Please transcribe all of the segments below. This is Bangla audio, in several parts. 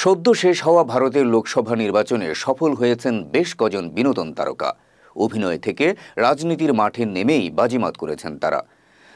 সদ্য শেষ হওয়া ভারতের লোকসভা নির্বাচনে সফল হয়েছেন বেশ কজন বিনোদন তারকা। অভিনয় থেকে রাজনীতির মাঠে নেমেই বাজিমাত করেছেন তারা।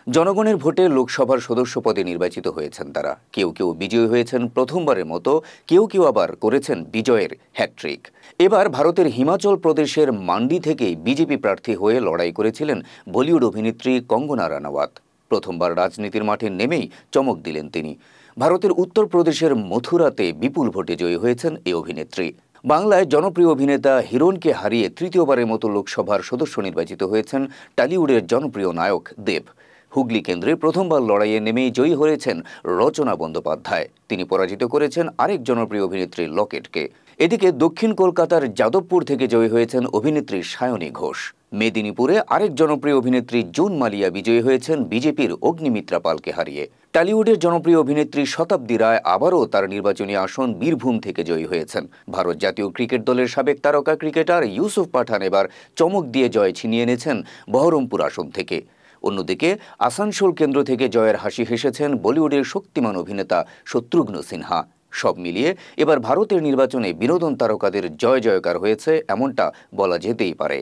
জনগণের ভোটে লোকসভার সদস্য পদে নির্বাচিত হয়েছেন তারা। কেউ কেউ বিজয়ী হয়েছেন প্রথমবারের মতো, কেউ কেউ আবার করেছেন বিজয়ের হ্যাট্রিক। এবার ভারতের হিমাচল প্রদেশের মান্ডি থেকেই বিজেপি প্রার্থী হয়ে লড়াই করেছিলেন বলিউড অভিনেত্রী কঙ্গনা রানাওয়াত। প্রথমবার রাজনীতির মাঠে নেমেই চমক দিলেন তিনি। ভারতের উত্তরপ্রদেশের মথুরাতে বিপুল ভোটে জয়ী হয়েছেন এই অভিনেত্রী। বাংলায় জনপ্রিয় অভিনেতা হিরণকে হারিয়ে তৃতীয়বারের মতো লোকসভার সদস্য নির্বাচিত হয়েছেন টলিউডের জনপ্রিয় নায়ক দেব। হুগলি কেন্দ্রে প্রথমবার লড়াইয়ে নেমেই জয়ী হয়েছেন রচনা বন্দ্যোপাধ্যায়। তিনি পরাজিত করেছেন আরেক জনপ্রিয় অভিনেত্রী লকেটকে। এদিকে দক্ষিণ কলকাতার যাদবপুর থেকে জয়ী হয়েছেন অভিনেত্রী সায়নী ঘোষ। মেদিনীপুরে আরেক জনপ্রিয় অভিনেত্রী জুন মালিয়া বিজয়ী হয়েছেন বিজেপির অগ্নিমিত্রা পালকে হারিয়ে। টলিউডের জনপ্রিয় অভিনেত্রী শতাব্দী রায় আবারও তার নির্বাচনী আসন বীরভূম থেকে জয়ী হয়েছেন। ভারত জাতীয় ক্রিকেট দলের সাবেক তারকা ক্রিকেটার ইউসুফ পাঠান এবার চমক দিয়ে জয় ছিনিয়ে এনেছেন বহরমপুর আসন থেকে। অন্যদিকে আসানসোল কেন্দ্র থেকে জয়ের হাসি হেসেছেন বলিউডের শক্তিমান অভিনেতা শত্রুঘ্ন সিনহা। সব মিলিয়ে এবার ভারতের নির্বাচনে বিনোদন তারকাদের জয় জয়কার হয়েছে, এমনটা বলা যেতেই পারে।